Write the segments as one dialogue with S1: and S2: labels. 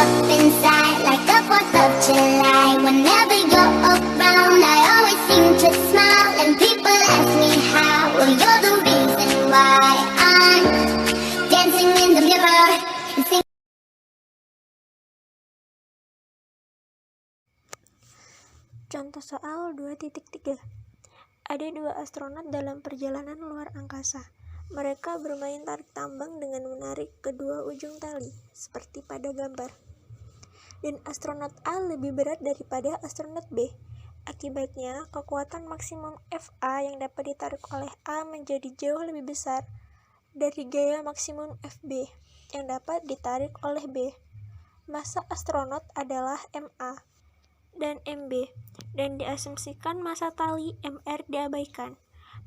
S1: up inside like the 4th of July. Whenever you're around, I always seem to smile. And people ask me how, well, you're the reason why I'm dancing in the mirror and singing.
S2: Contoh soal 2.3. Ada dua astronot dalam perjalanan luar angkasa. Mereka bermain tarik tambang dengan menarik kedua ujung tali, seperti pada gambar. Dan astronot A lebih berat daripada astronot B. Akibatnya, kekuatan maksimum FA yang dapat ditarik oleh A menjadi jauh lebih besar dari gaya maksimum FB yang dapat ditarik oleh B. Massa astronot adalah MA dan MB, dan diasumsikan massa tali MR diabaikan.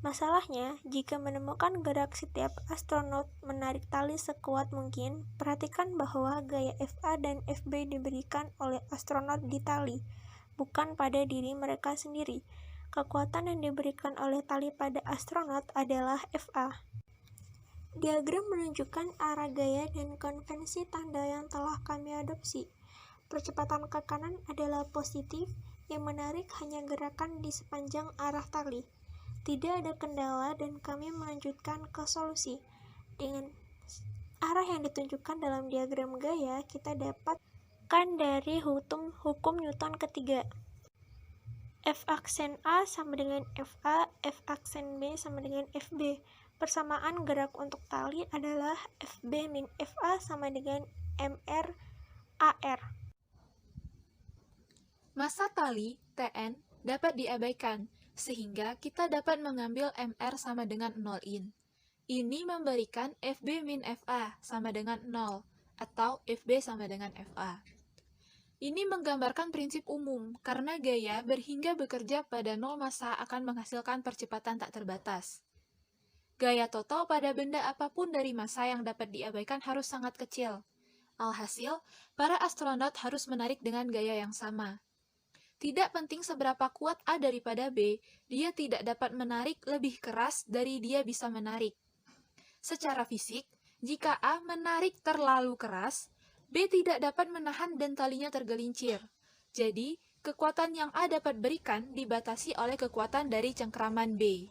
S2: Masalahnya, jika menemukan gerak setiap astronot menarik tali sekuat mungkin, perhatikan bahwa gaya FA dan FB diberikan oleh astronot di tali, bukan pada diri mereka sendiri. Kekuatan yang diberikan oleh tali pada astronot adalah FA. Diagram menunjukkan arah gaya dan konvensi tanda yang telah kami adopsi. Percepatan ke kanan adalah positif, yang menarik hanya gerakan di sepanjang arah tali. Tidak ada kendala dan kami melanjutkan ke solusi. Dengan arah yang ditunjukkan dalam diagram gaya, kita dapatkan dari hukum Newton ketiga. F aksen A sama dengan FA, F aksen B sama dengan FB. Persamaan gerak untuk tali adalah FB min FA sama dengan MR AR.
S3: Massa tali, Tn, dapat diabaikan, sehingga kita dapat mengambil MR sama dengan 0 in. Ini memberikan FB min FA sama dengan 0, atau FB sama dengan FA. Ini menggambarkan prinsip umum, karena gaya berhingga bekerja pada 0 massa akan menghasilkan percepatan tak terbatas. Gaya total pada benda apapun dari massa yang dapat diabaikan harus sangat kecil. Alhasil, para astronot harus menarik dengan gaya yang sama. Tidak penting seberapa kuat A daripada B, dia tidak dapat menarik lebih keras dari dia bisa menarik. Secara fisik, jika A menarik terlalu keras, B tidak dapat menahan dan talinya tergelincir. Jadi, kekuatan yang A dapat berikan dibatasi oleh kekuatan dari cengkraman B.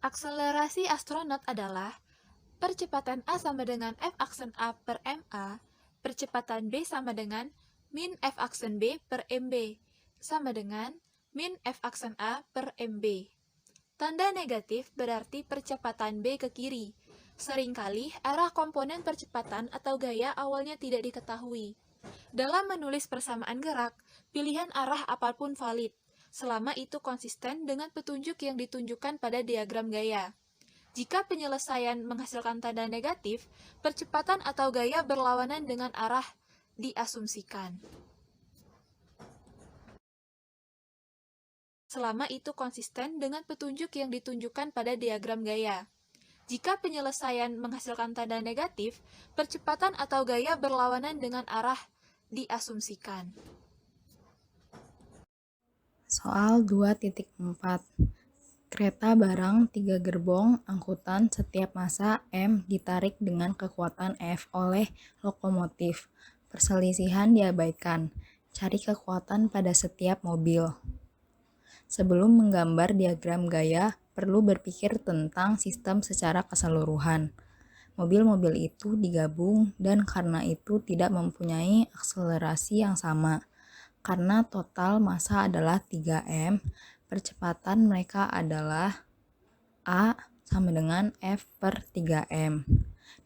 S3: Akselerasi astronot adalah percepatan A sama dengan F aksen A per MA, percepatan B sama dengan min F aksen B per MB, sama dengan min F aksen A per MB. Tanda negatif berarti percepatan B ke kiri. Seringkali arah komponen percepatan atau gaya awalnya tidak diketahui. Dalam menulis persamaan gerak, pilihan arah apapun valid, selama itu konsisten dengan petunjuk yang ditunjukkan pada diagram gaya. Jika penyelesaian menghasilkan tanda negatif, percepatan atau gaya berlawanan dengan arah diasumsikan. Selama itu konsisten dengan petunjuk yang ditunjukkan pada diagram gaya. Jika penyelesaian menghasilkan tanda negatif, percepatan atau gaya berlawanan dengan arah diasumsikan.
S4: Soal 2.4. Kereta barang 3 gerbong angkutan setiap massa M ditarik dengan kekuatan F oleh lokomotif. Perselisihan diabaikan. Cari kekuatan pada setiap mobil. Sebelum menggambar diagram gaya, perlu berpikir tentang sistem secara keseluruhan. Mobil-mobil itu digabung dan karena itu tidak mempunyai akselerasi yang sama. Karena total massa adalah 3M, percepatan mereka adalah A sama dengan F per 3M.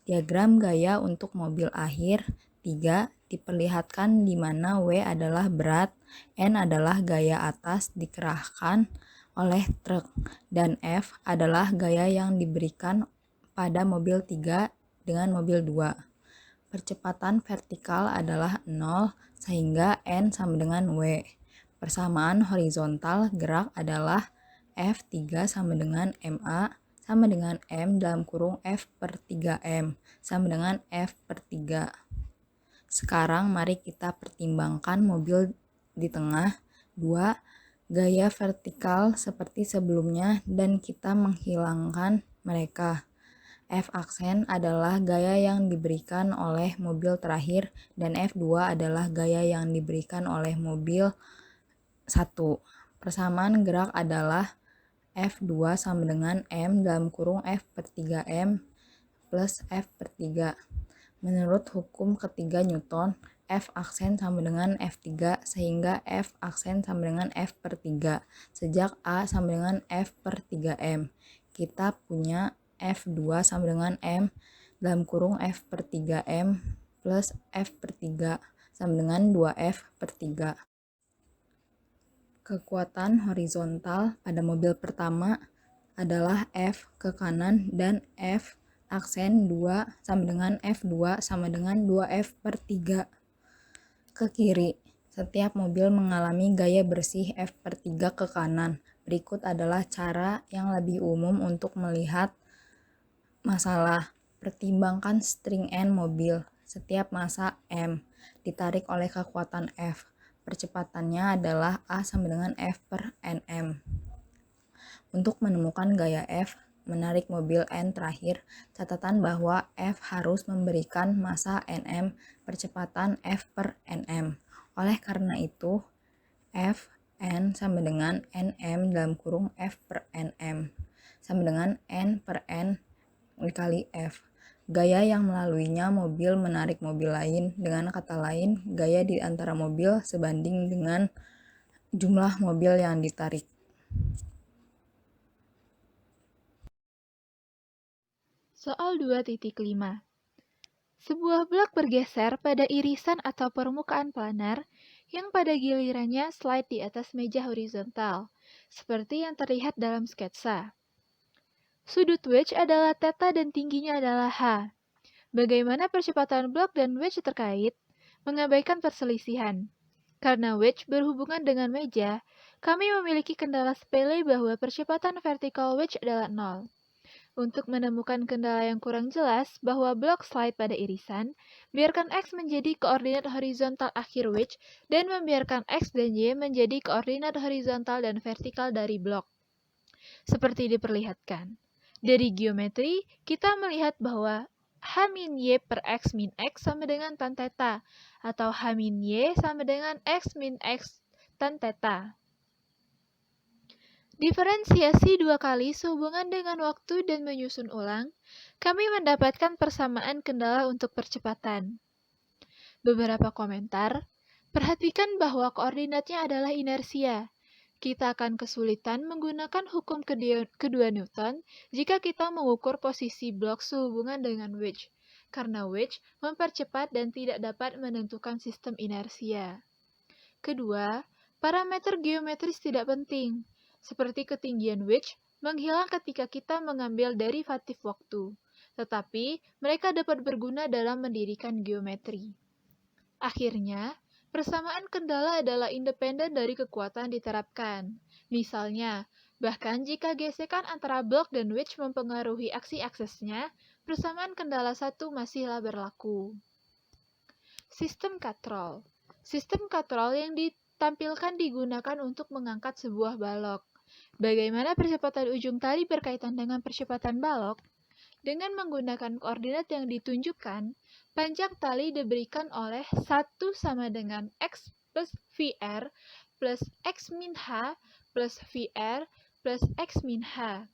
S4: Diagram gaya untuk mobil akhir 3 diperlihatkan di mana W adalah berat, N adalah gaya atas dikerahkan oleh truk, dan F adalah gaya yang diberikan pada mobil 3 dengan mobil 2. Percepatan vertikal adalah 0 sehingga N sama dengan W. Persamaan horizontal gerak adalah F3 sama dengan MA sama dengan M dalam kurung F per 3M sama dengan F per 3. Sekarang mari kita pertimbangkan mobil di tengah 2 gaya vertikal seperti sebelumnya dan kita menghilangkan mereka. F aksen adalah gaya yang diberikan oleh mobil terakhir dan F2 adalah gaya yang diberikan oleh mobil 1. Persamaan gerak adalah F2 sama dengan M dalam kurung F per 3M plus F per 3. Menurut hukum ketiga Newton, F aksen sama dengan F3 sehingga F aksen sama dengan F per 3. Sejak A sama dengan F per 3M, kita punya F2 sama dengan M dalam kurung F per 3M plus F per 3 sama dengan 2F per 3. Kekuatan horizontal pada mobil pertama adalah F ke kanan dan F aksen 2 sama dengan F2 sama dengan 2F per 3 ke kiri. Setiap mobil mengalami gaya bersih F per 3 ke kanan. Berikut adalah cara yang lebih umum untuk melihat masalah. Pertimbangkan string N mobil. Setiap massa M ditarik oleh kekuatan F. Percepatannya adalah A sama dengan F per Nm. Untuk menemukan gaya F, menarik mobil N terakhir, catatan bahwa F harus memberikan massa Nm percepatan F per Nm. Oleh karena itu, F N sama dengan Nm dalam kurung F per Nm sama dengan N per N dikali F. Gaya yang melaluinya mobil menarik mobil lain. Dengan kata lain, gaya di antara mobil sebanding dengan jumlah mobil yang ditarik.
S3: Soal 2.5. Sebuah blok bergeser pada irisan atau permukaan planar yang pada gilirannya slide di atas meja horizontal, seperti yang terlihat dalam sketsa. Sudut wedge adalah theta dan tingginya adalah h. Bagaimana percepatan blok dan wedge terkait? Mengabaikan perselisihan. Karena wedge berhubungan dengan meja, kami memiliki kendala sepele bahwa percepatan vertikal wedge adalah 0. Untuk menemukan kendala yang kurang jelas bahwa blok slide pada irisan, biarkan X menjadi koordinat horizontal akhir wedge dan membiarkan X dan Y menjadi koordinat horizontal dan vertikal dari blok. Seperti diperlihatkan. Dari geometri, kita melihat bahwa H-Y per X min X sama dengan tan theta, atau H-Y sama dengan X min X tan theta. Diferensiasi dua kali sehubungan dengan waktu dan menyusun ulang, kami mendapatkan persamaan kendala untuk percepatan. Beberapa komentar, perhatikan bahwa koordinatnya adalah inersia. Kita akan kesulitan menggunakan hukum kedua Newton jika kita mengukur posisi blok sehubungan dengan wedge, karena wedge mempercepat dan tidak dapat menentukan sistem inersia. Kedua, parameter geometris tidak penting. Seperti ketinggian wedge, menghilang ketika kita mengambil derivatif waktu, tetapi mereka dapat berguna dalam mendirikan geometri. Akhirnya, persamaan kendala adalah independen dari kekuatan diterapkan. Misalnya, bahkan jika gesekan antara blok dan wedge mempengaruhi aksi aksesnya, persamaan kendala satu masihlah berlaku. Sistem katrol. Sistem katrol yang ditampilkan digunakan untuk mengangkat sebuah balok. Bagaimana percepatan ujung tali berkaitan dengan percepatan balok? Dengan menggunakan koordinat yang ditunjukkan, panjang tali diberikan oleh 1 sama dengan X plus VR plus X min H plus VR plus X min H,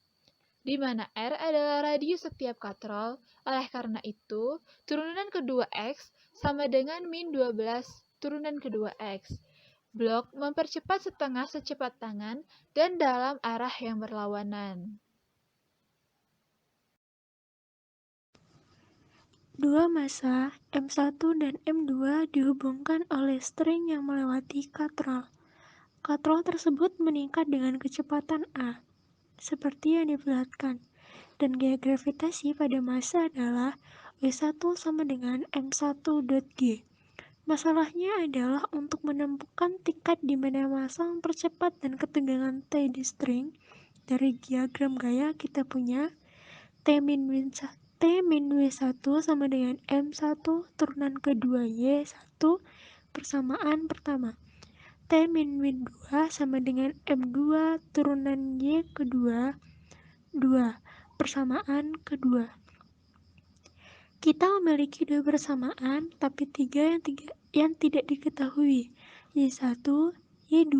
S3: di mana R adalah radius setiap katrol. Oleh karena itu, turunan kedua X sama dengan min 12 turunan kedua X. Blok mempercepat setengah secepat tangan dan dalam arah yang berlawanan.
S2: Dua massa M1 dan M2 dihubungkan oleh string yang melewati katrol. Katrol tersebut meningkat dengan kecepatan A, seperti yang diperlihatkan, dan gaya gravitasi pada massa adalah W1 sama dengan M1.G. Masalahnya adalah untuk menemukan tingkat di mana massa mempercepat dan ketegangan T di string. Dari diagram gaya kita punya T min W1 sama dengan M1 turunan kedua Y1 persamaan pertama. T min W2 sama dengan M2 turunan Y kedua 2 persamaan kedua. Kita memiliki dua persamaan, tapi tiga yang tidak diketahui, Y1, Y2,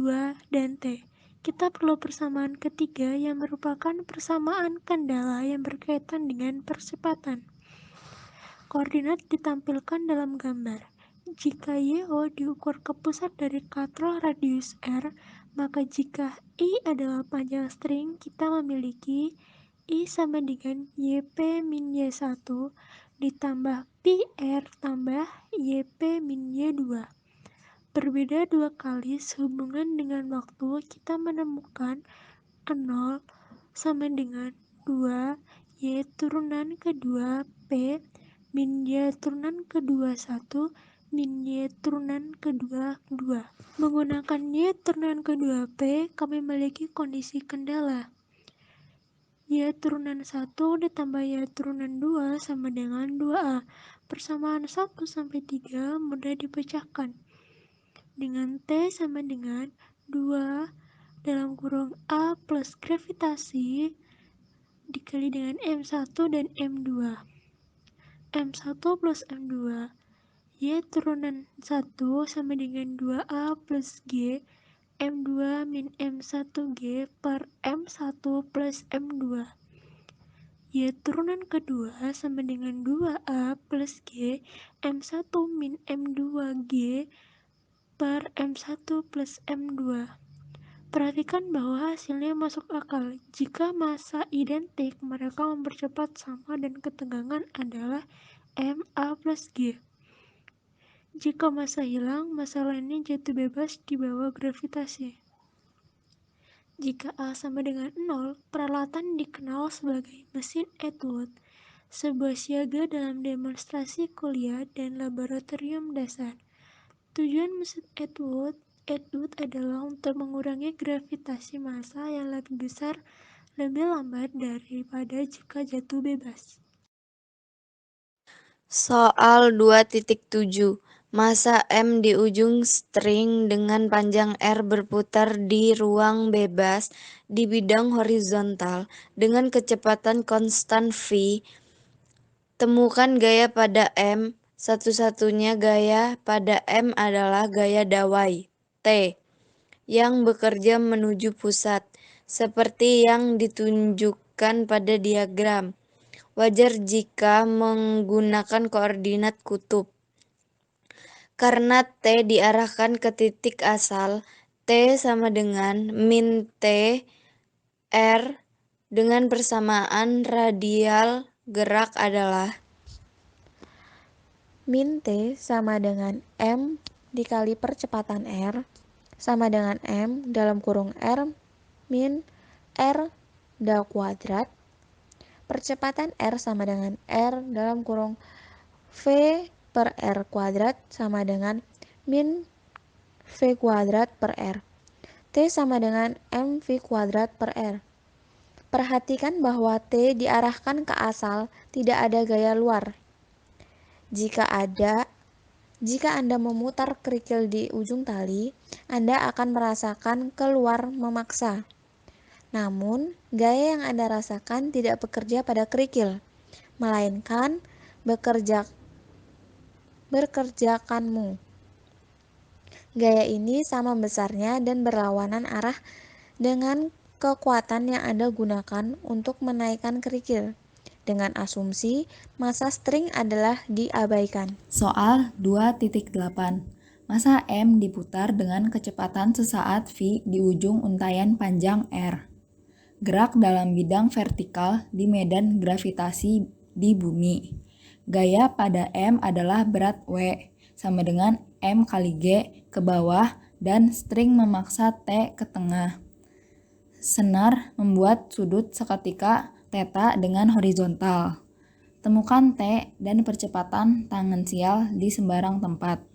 S2: dan T. Kita perlu persamaan ketiga yang merupakan persamaan kendala yang berkaitan dengan percepatan. Koordinat ditampilkan dalam gambar. Jika YO diukur ke pusat dari katrol radius R, maka jika I adalah panjang string, kita memiliki I sama dengan YP min Y1 ditambah PR tambah YP min Y2. Berbeda dua kali sehubungan dengan waktu, kita menemukan 0 sama dengan 2 Y turunan kedua P min Y turunan kedua 1 min Y turunan kedua 2. Menggunakan Y turunan kedua P, kami memiliki kondisi kendala. Y turunan 1 ditambah Y turunan 2 sama dengan 2A. Persamaan 1 sampai 3 mudah dipecahkan. Dengan T sama dengan 2 dalam kurung A plus gravitasi dikali dengan M1 dan M2. M1 plus M2. Y turunan 1 sama dengan 2A plus G M2 min M1G per M1 plus M2. Y turunan kedua sama dengan 2A plus G M1 min M2G per M1 plus M2. Perhatikan bahwa hasilnya masuk akal. Jika massa identik, mereka mempercepat sama dan ketegangan adalah Ma plus G. Jika massa hilang, massa lainnya jatuh bebas di bawah gravitasi. Jika A sama dengan 0, peralatan dikenal sebagai mesin Atwood, sebuah siaga dalam demonstrasi kuliah dan laboratorium dasar. Tujuan mesin Atwood adalah untuk mengurangi gravitasi massa yang lebih besar lebih lambat daripada jika jatuh bebas.
S5: Soal 2.7. Massa M di ujung string dengan panjang R berputar di ruang bebas di bidang horizontal dengan kecepatan konstan V. Temukan gaya pada M. Satu-satunya gaya pada M adalah gaya dawai, T, yang bekerja menuju pusat, seperti yang ditunjukkan pada diagram. Wajar jika menggunakan koordinat kutub. Karena T diarahkan ke titik asal, T sama dengan min T R dengan persamaan radial gerak adalah
S6: min T sama dengan M dikali percepatan R sama dengan M dalam kurung R min R dal kuadrat. Percepatan R sama dengan R dalam kurung V per R kuadrat sama dengan min V kuadrat per R. T sama dengan MV kuadrat per R. Perhatikan bahwa T diarahkan ke asal, tidak ada gaya luar. Jika Anda memutar kerikil di ujung tali, Anda akan merasakan keluar memaksa. Namun, gaya yang Anda rasakan tidak bekerja pada kerikil, melainkan bekerjakanmu. Gaya ini sama besarnya dan berlawanan arah dengan kekuatan yang Anda gunakan untuk menaikkan kerikil. Dengan asumsi, massa string adalah diabaikan.
S4: Soal 2.8. Massa M diputar dengan kecepatan sesaat V di ujung untaian panjang R. Gerak dalam bidang vertikal di medan gravitasi di bumi. Gaya pada M adalah berat W, sama dengan M kali G ke bawah dan string memaksa T ke tengah. Senar membuat sudut seketika θ dengan horizontal. Temukan T dan percepatan tangensial di sembarang tempat.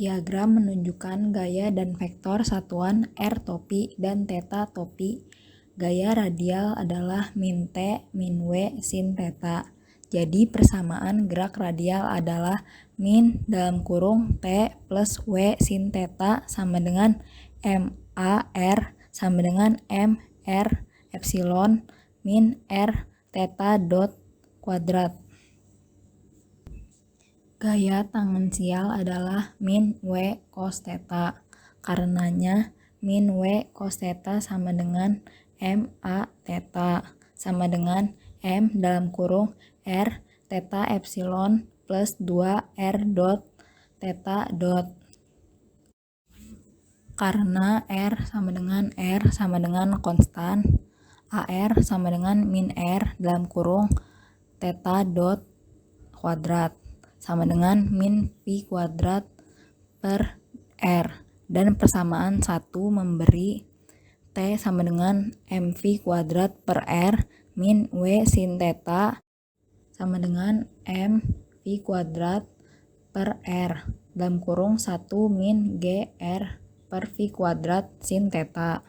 S4: Diagram menunjukkan gaya dan vektor satuan R topi dan θ topi. Gaya radial adalah min T min W sin θ. Jadi persamaan gerak radial adalah min dalam kurung T plus W sin θ sama dengan MA R sama dengan M R epsilon min R θ dot kuadrat. Gaya tangensial adalah min W cos theta. Karenanya, min W cos theta sama dengan MA theta sama dengan M dalam kurung R theta epsilon plus 2 R dot theta dot. Karena R sama dengan konstan, AR sama dengan min R dalam kurung theta dot kuadrat sama dengan min pi kuadrat per R, dan persamaan 1 memberi T sama dengan mv kuadrat per R min W sin theta sama dengan m v kuadrat per R dalam kurung 1 min GR per V kuadrat sin theta.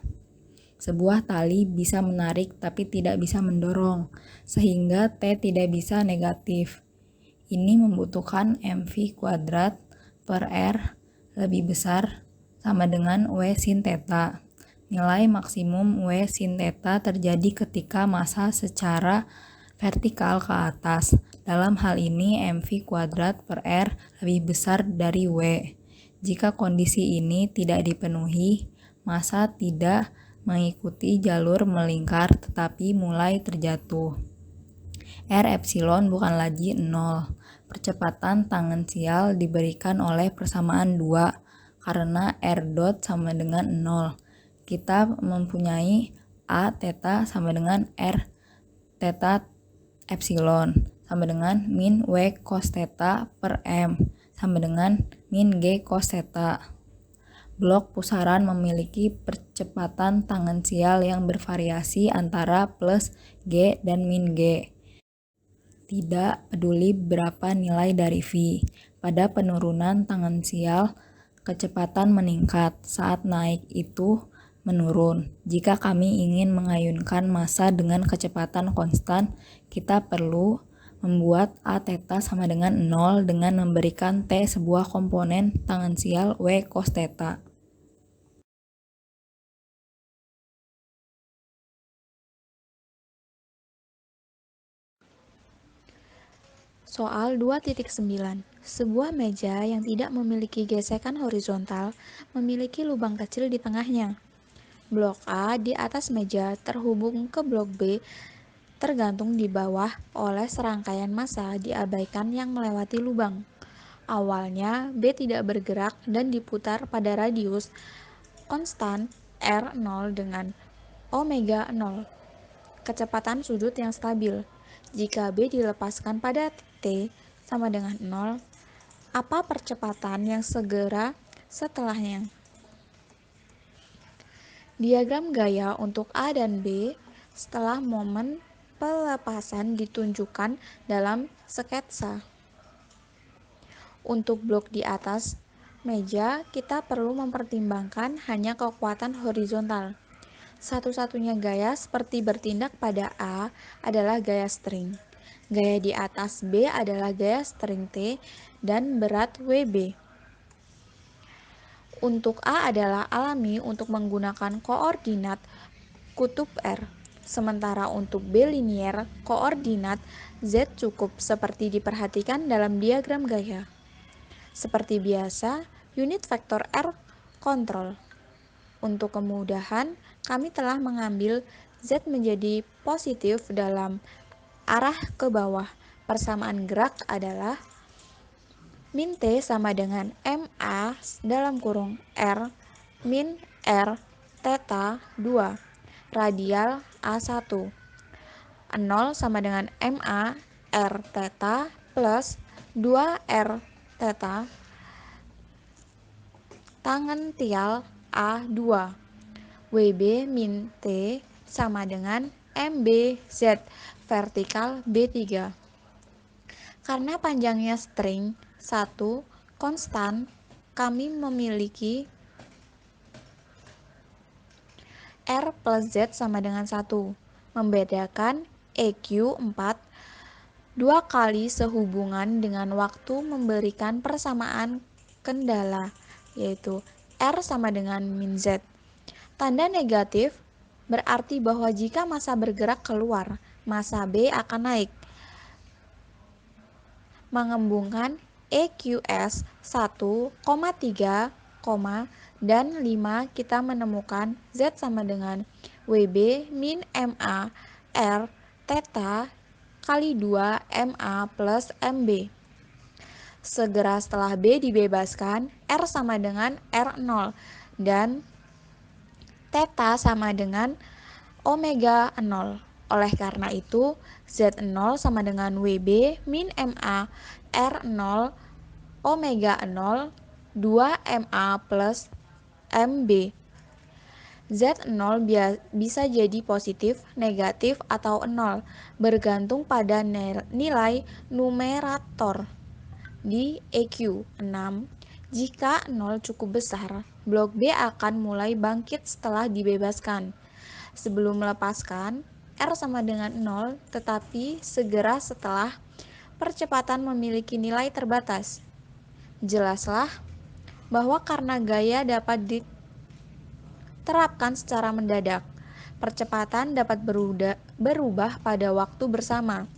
S4: Sebuah tali bisa menarik tapi tidak bisa mendorong, sehingga T tidak bisa negatif. Ini membutuhkan mv kuadrat per R lebih besar sama dengan W sin theta. Nilai maksimum W sin theta terjadi ketika massa secara vertikal ke atas. Dalam hal ini mv kuadrat per R lebih besar dari W. Jika kondisi ini tidak dipenuhi, massa tidak mengikuti jalur melingkar tetapi mulai terjatuh. R epsilon bukan lagi 0. Percepatan tangensial diberikan oleh persamaan 2 karena R dot sama dengan 0. Kita mempunyai A theta sama dengan R theta epsilon sama dengan min W cos theta per M sama dengan min G cos theta. Blok pusaran memiliki percepatan tangensial yang bervariasi antara plus G dan min G. Tidak peduli berapa nilai dari V. Pada penurunan tangensial, kecepatan meningkat, saat naik itu menurun. Jika kami ingin mengayunkan massa dengan kecepatan konstan, kita perlu membuat A theta sama dengan 0 dengan memberikan T sebuah komponen tangensial W cos theta.
S6: Soal 2.9. Sebuah meja yang tidak memiliki gesekan horizontal memiliki lubang kecil di tengahnya. Blok A di atas meja terhubung ke blok B tergantung di bawah oleh serangkaian massa diabaikan yang melewati lubang. Awalnya B tidak bergerak dan diputar pada radius konstan R0 dengan omega 0, kecepatan sudut yang stabil. Jika B dilepaskan pada T sama dengan 0, apa percepatan yang segera setelahnya? Diagram gaya untuk A dan B setelah momen pelepasan ditunjukkan dalam sketsa. Untuk blok di atas meja, kita perlu mempertimbangkan hanya kekuatan horizontal. Satu-satunya gaya seperti bertindak pada A adalah gaya string. Gaya di atas B adalah gaya string T dan berat WB. Untuk A adalah alami untuk menggunakan koordinat kutub R. Sementara untuk B linier, koordinat Z cukup seperti diperhatikan dalam diagram gaya. Seperti biasa, unit vektor R kontrol. Untuk kemudahan, kami telah mengambil Z menjadi positif dalam arah ke bawah. Persamaan gerak adalah min T sama dengan MA dalam kurung R min R theta 2 radial A1. 0 sama dengan MA R theta plus 2R theta tangential A2. WB min T sama dengan MBZ vertikal B3. Karena panjangnya string 1 konstan, kami memiliki R plus Z sama dengan 1. Membedakan EQ 4 dua kali sehubungan dengan waktu memberikan persamaan kendala, yaitu R sama dengan min Z. Tanda negatif berarti bahwa jika massa bergerak keluar, massa B akan naik, mengembungkan EQS 1,3, dan 5 kita menemukan Z sama dengan WB min MA R theta kali 2 MA plus MB. Segera setelah B dibebaskan, R sama dengan R0 dan theta sama dengan omega 0. Oleh karena itu, Z0 sama dengan WB min MA R0 omega 0 2 MA plus MB. Z0 bisa jadi positif, negatif, atau 0, bergantung pada nilai numerator di EQ 6. Jika 0 cukup besar, blok B akan mulai bangkit setelah dibebaskan. Sebelum melepaskan, R sama dengan 0, tetapi segera setelah percepatan memiliki nilai terbatas. Jelaslah bahwa karena gaya dapat diterapkan secara mendadak, percepatan dapat berubah pada waktu bersama.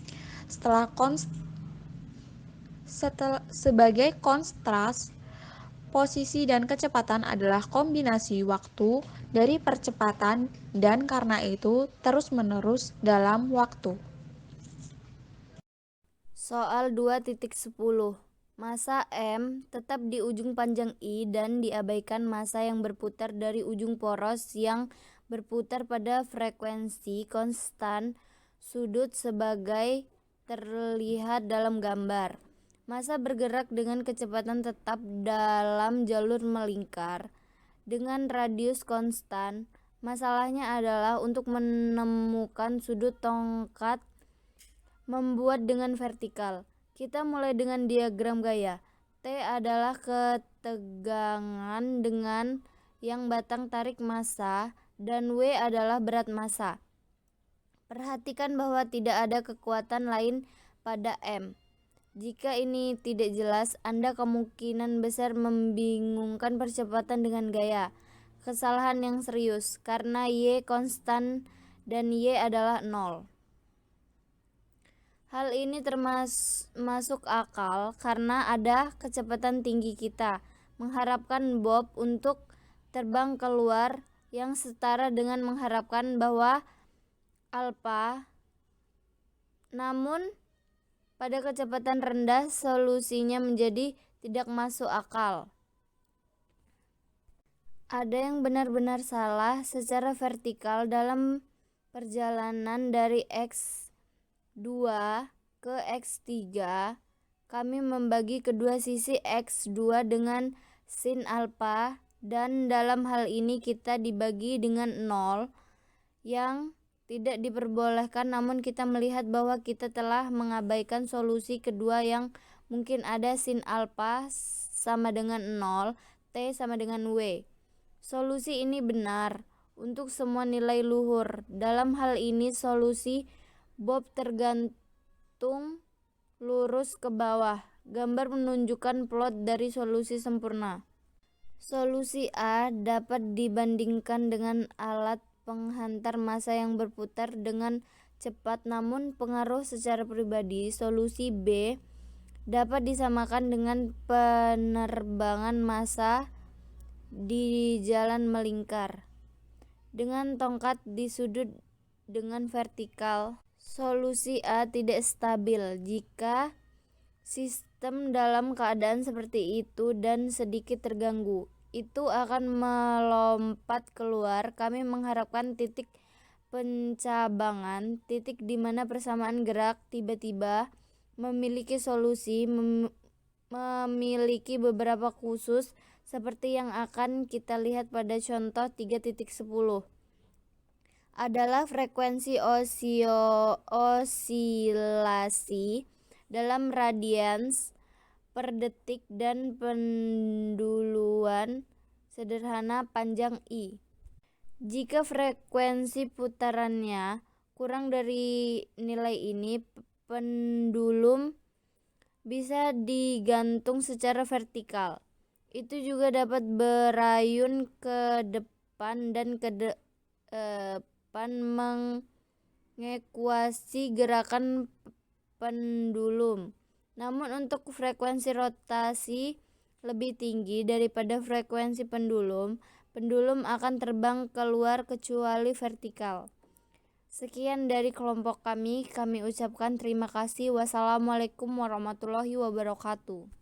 S6: Sebagai kontras, posisi dan kecepatan adalah kombinasi waktu dari percepatan dan karena itu terus-menerus dalam waktu.
S5: Soal 2.10. Massa M tetap di ujung panjang I dan diabaikan massa yang berputar dari ujung poros yang berputar pada frekuensi konstan sudut sebagai terlihat dalam gambar. Massa bergerak dengan kecepatan tetap dalam jalur melingkar dengan radius konstan. Masalahnya adalah untuk menemukan sudut tongkat membuat dengan vertikal. Kita mulai dengan diagram gaya. T adalah ketegangan dengan yang batang tarik massa dan W adalah berat massa. Perhatikan bahwa tidak ada kekuatan lain pada M. Jika ini tidak jelas, Anda kemungkinan besar membingungkan percepatan dengan gaya. Kesalahan yang serius, karena Y konstan dan Y adalah 0. Hal ini termasuk akal karena ada kecepatan tinggi kita mengharapkan Bob untuk terbang keluar yang setara dengan mengharapkan bahwa alfa. Namun pada kecepatan rendah solusinya menjadi tidak masuk akal. Ada yang benar-benar salah secara vertikal dalam perjalanan dari X2 ke X3. Kami membagi kedua sisi X2 dengan sin alfa dan dalam hal ini kita dibagi dengan 0 yang tidak diperbolehkan, namun kita melihat bahwa kita telah mengabaikan solusi kedua yang mungkin ada sin alfa sama dengan 0, T sama dengan W. Solusi ini benar untuk semua nilai luhur. Dalam hal ini solusi Bob tergantung lurus ke bawah. Gambar menunjukkan plot dari solusi sempurna. Solusi A dapat dibandingkan dengan alat penghantar massa yang berputar dengan cepat namun pengaruh secara pribadi. Solusi B dapat disamakan dengan penerbangan massa di jalan melingkar dengan tongkat di sudut dengan vertikal. Solusi A tidak stabil jika sistem dalam keadaan seperti itu dan sedikit terganggu. Itu akan melompat keluar. Kami mengharapkan titik pencabangan, titik di mana persamaan gerak tiba-tiba memiliki solusi, memiliki beberapa khusus seperti yang akan kita lihat pada contoh 3.10. Adalah frekuensi osilasi dalam radians per detik dan penduluan sederhana panjang I. Jika frekuensi putarannya kurang dari nilai ini, pendulum bisa digantung secara vertikal. Itu juga dapat berayun ke depan dan ke depan mengekuasi gerakan pendulum. Namun untuk frekuensi rotasi lebih tinggi daripada frekuensi pendulum, pendulum akan terbang keluar kecuali vertikal. Sekian dari kelompok kami ucapkan terima kasih. Wassalamualaikum warahmatullahi wabarakatuh.